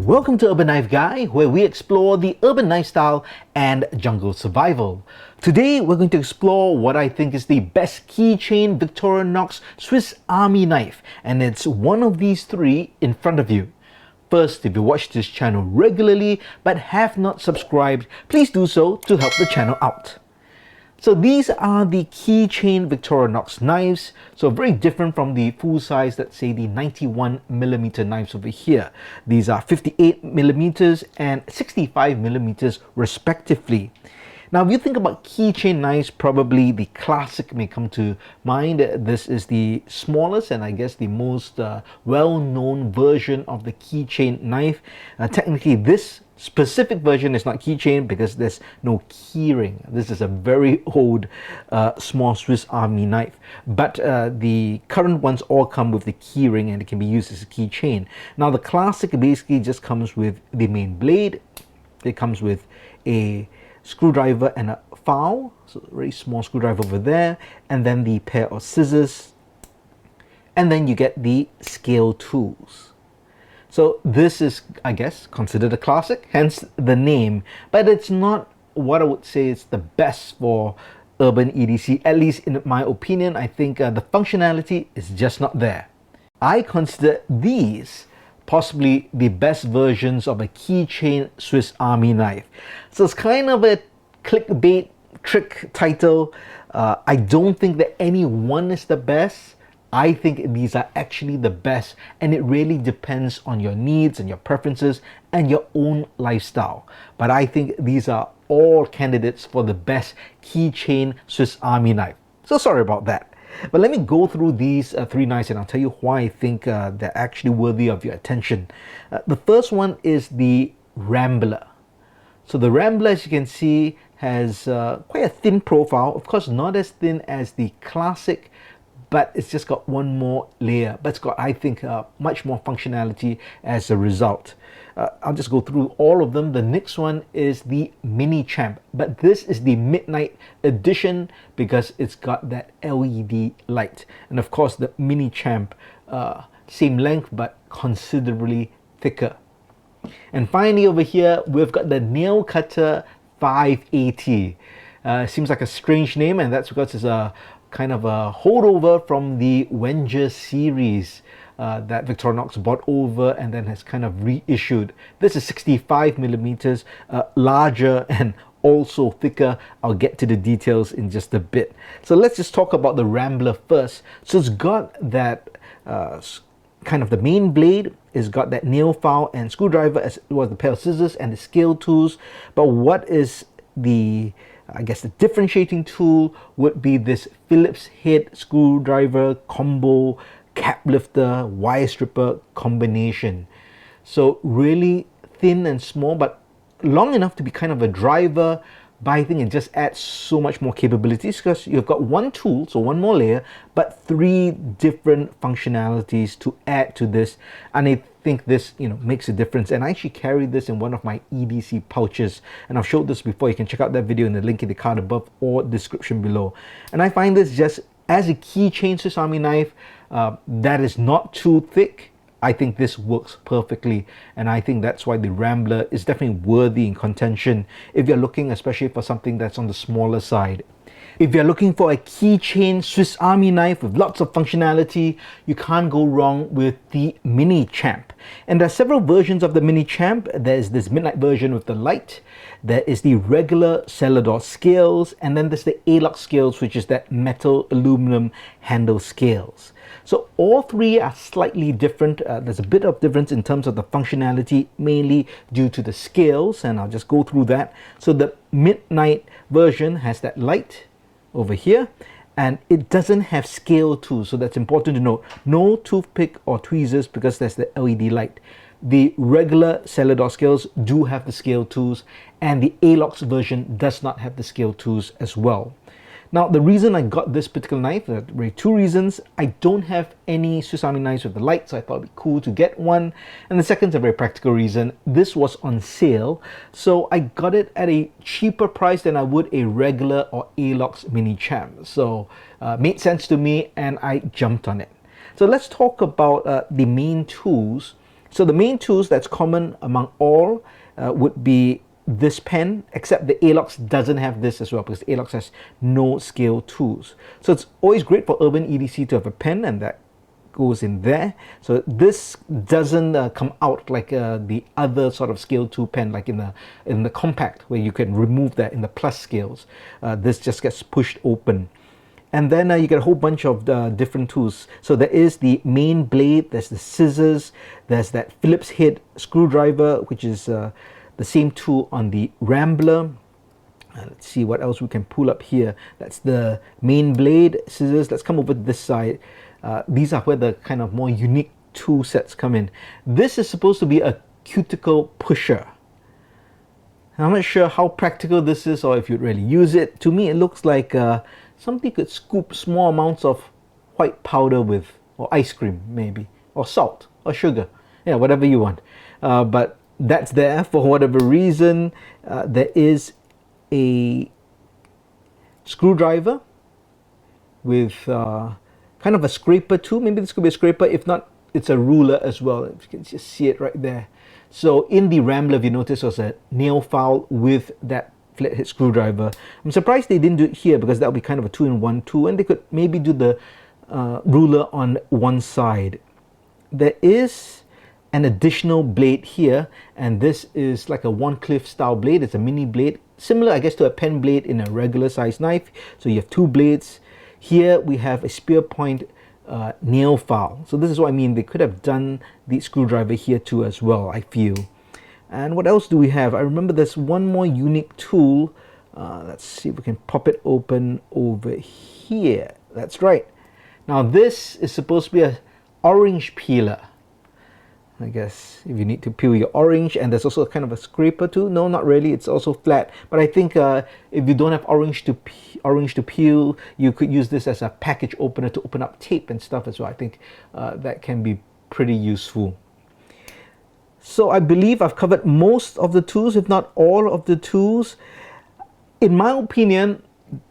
Welcome to Urban Knife Guy, where we explore the urban lifestyle and jungle survival. Today we're going to explore what I think is the best keychain Victorinox Swiss Army knife, and it's one of these three in front of you. First, if you watch this channel regularly but have not subscribed, please do so to help the channel out. So these are the Keychain Victorinox knives, so very different from the full size, let's say the 91mm knives over here. These are 58mm and 65mm respectively. Now if you think about keychain knives, probably the classic may come to mind. This is the smallest and I guess the most well-known version of the keychain knife. Technically this specific version is not keychain because there's no keyring. This is a very old small Swiss Army knife, but the current ones all come with the keyring and it can be used as a keychain. Now the classic basically just comes with the main blade. It comes with a screwdriver and a file, so a very small screwdriver over there, and then the pair of scissors, and then you get the scale tools. So this is, I guess, considered a classic, hence the name, but it's not what I would say is the best for urban EDC, at least in my opinion. I think the functionality is just not there. I consider these possibly the best versions of a keychain Swiss Army knife. So it's kind of a clickbait trick title. I don't think that any one is the best. I think these are actually the best, and it really depends on your needs and your preferences and your own lifestyle. But I think these are all candidates for the best keychain Swiss Army knife. So sorry about that. But let me go through these three knives and I'll tell you why I think they're actually worthy of your attention. The first one is the Rambler. So the Rambler, as you can see, has quite a thin profile. Of course, not as thin as the classic, but it's just got one more layer. But it's got, I think, much more functionality as a result. I'll just go through all of them. The next one is the Mini Champ, but this is the Midnight Edition because it's got that LED light. And of course, the Mini Champ, same length but considerably thicker. And finally over here, we've got the Nail Cutter 580. Seems like a strange name, and that's because it's a kind of a holdover from the Wenger series that Victorinox bought over and then has kind of reissued. This is 65mm, larger and also thicker. I'll get to the details in just a bit. So let's just talk about the Rambler first. So it's got that kind of the main blade. It's got that nail file and screwdriver as well as the pair of scissors and the scale tools. But what is the, I guess, the differentiating tool would be this Phillips head screwdriver combo cap lifter wire stripper combination. So really thin and small but long enough to be kind of a driver, but I think it just adds so much more capabilities because you've got one tool, so one more layer, but three different functionalities to add to this. And I think this, makes a difference. And I actually carry this in one of my EDC pouches, and I've showed this before. You can check out that video in the link in the card above or description below. And I find this just as a keychain Swiss Army knife that is not too thick. I think this works perfectly, and I think that's why the Rambler is definitely worthy in contention if you're looking especially for something that's on the smaller side. If you're looking for a keychain Swiss Army knife with lots of functionality, you can't go wrong with the Mini Champ. And there are several versions of the Mini Champ. There's this midnight version with the light. There is the regular Celador scales, and then there's the A-lock scales, which is that metal aluminum handle scales. So all three are slightly different. There's a bit of difference in terms of the functionality, mainly due to the scales, and I'll just go through that. So the midnight version has that light over here, and it doesn't have scale tools, so that's important to note. No toothpick or tweezers because there's the LED light. The regular Celador scales do have the scale tools, and the A-Locks version does not have the scale tools as well. Now, the reason I got this particular knife, there are really two reasons. I don't have any Swiss Army knives with the light, so I thought it'd be cool to get one. And the second is a very practical reason. This was on sale, so I got it at a cheaper price than I would a regular or A-Locks Mini Champ. So made sense to me, and I jumped on it. So let's talk about the main tools. So the main tools that's common among all would be this pen, except the Alox doesn't have this as well, because the Alox has no scale tools. So it's always great for urban EDC to have a pen, and that goes in there. So this doesn't come out like the other sort of scale tool pen, like in the compact, where you can remove that in the plus scales. This just gets pushed open. And then you get a whole bunch of different tools. So there is the main blade, there's the scissors, there's that Phillips head screwdriver, which is the same tool on the Rambler. Let's see what else we can pull up here. That's the main blade, scissors. Let's come over to this side. These are where the kind of more unique tool sets come in. This is supposed to be a cuticle pusher. I'm not sure how practical this is or if you'd really use it. To me, it looks like something you could scoop small amounts of white powder with, or ice cream maybe, or salt, or sugar. Yeah, whatever you want. But that's there for whatever reason. There is a screwdriver with kind of a scraper too. Maybe this could be a scraper. If not, it's a ruler as well. You can just see it right there. So in the Rambler, if you notice, was a nail file with that flathead screwdriver. I'm surprised they didn't do it here, because that would be kind of a two-in-one tool, and they could maybe do the ruler on one side. There is an additional blade here, and this is like a One Cliff style blade. It's a mini blade, similar I guess to a pen blade in a regular size knife. So you have two blades. Here we have a spear point nail file. So this is what I mean. They could have done the screwdriver here too as well, I feel. And what else do we have? I remember there's one more unique tool. Let's see if we can pop it open over here. That's right. Now this is supposed to be an orange peeler. I guess if you need to peel your orange, and there's also kind of a scraper too. No, not really. It's also flat. But I think if you don't have orange to peel, you could use this as a package opener to open up tape and stuff as well. I think that can be pretty useful. So I believe I've covered most of the tools, if not all of the tools. In my opinion,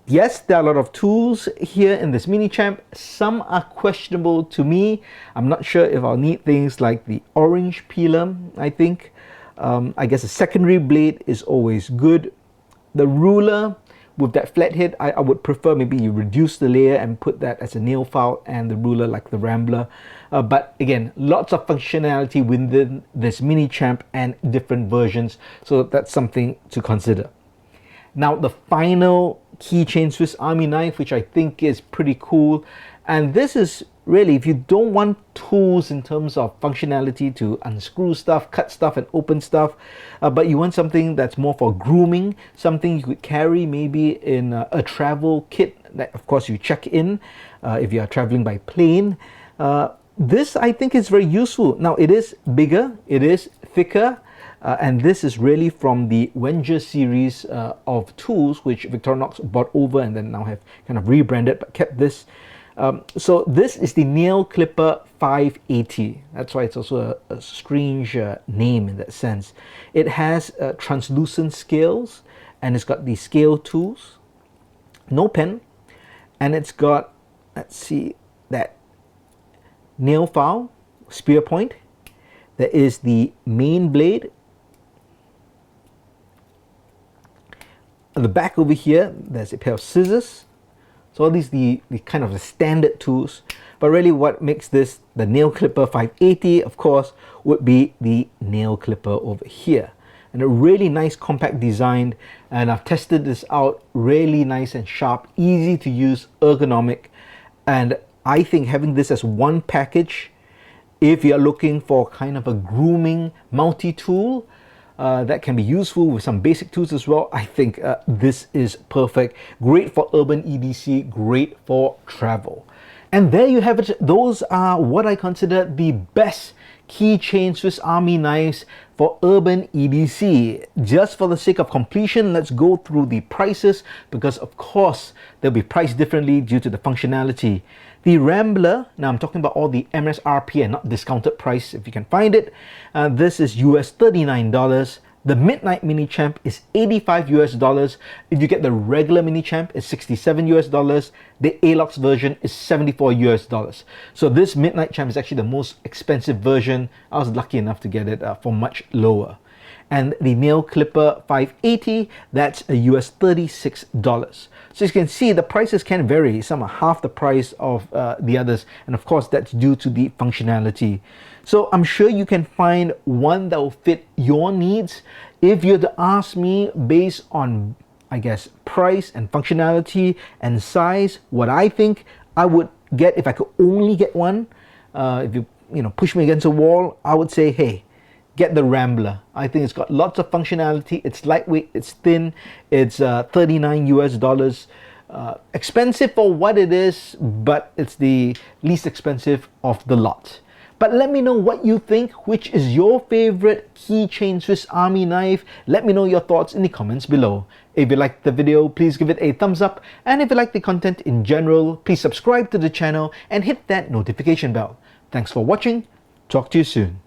yes, there are a lot of tools here in this mini champ. Some are questionable to me. I'm not sure if I'll need things like the orange peeler, I think. I guess a secondary blade is always good. The ruler with that flathead, I would prefer maybe you reduce the layer and put that as a nail file and the ruler like the Rambler. But again, lots of functionality within this mini champ and different versions. So that's something to consider. Now the final Keychain Swiss Army knife, which I think is pretty cool. And this is really, if you don't want tools in terms of functionality to unscrew stuff, cut stuff and open stuff, but you want something that's more for grooming, something you could carry maybe in a travel kit that of course you check in if you are traveling by plane. This I think is very useful. Now it is bigger, it is thicker, and this is really from the Wenger series of tools, which Victorinox bought over and then now have kind of rebranded but kept this. So this is the Nail Clipper 580. That's why it's also a strange name in that sense. It has translucent scales, and it's got the scale tools, no pen, and it's got, let's see, that nail file, spear point. There is the main blade. At the back over here, there's a pair of scissors. So all these the kind of the standard tools, but really what makes this the Nail Clipper 580, of course, would be the nail clipper over here. And a really nice compact design, and I've tested this out, really nice and sharp, easy to use, ergonomic, and I think having this as one package, if you're looking for kind of a grooming multi-tool, that can be useful with some basic tools as well. I think this is perfect. Great for urban EDC, great for travel. And there you have it. Those are what I consider the best Keychain Swiss Army knives for urban EDC. Just for the sake of completion, let's go through the prices, because of course they'll be priced differently due to the functionality. The Rambler, now I'm talking about all the MSRP and not discounted price if you can find it. This is US $39. The Midnight Mini Champ is 85 US dollars. If you get the regular Mini Champ, it's 67 US dollars. The Alox version is 74 US dollars. So this Midnight Champ is actually the most expensive version. I was lucky enough to get it for much lower. And the Nail Clipper 580, that's a US $36. So as you can see, the prices can vary. Some are half the price of the others, and of course that's due to the functionality. So I'm sure you can find one that will fit your needs. If you're to ask me based on, I guess, price and functionality and size, what I think I would get if I could only get one, if you push me against a wall, I would say, hey, get the Rambler. I think it's got lots of functionality. It's lightweight, it's thin, it's 39 US dollars. Expensive for what it is, but it's the least expensive of the lot. But let me know what you think. Which is your favorite Keychain Swiss Army knife? Let me know your thoughts in the comments below. If you liked the video, please give it a thumbs up. And if you like the content in general, please subscribe to the channel and hit that notification bell. Thanks for watching. Talk to you soon.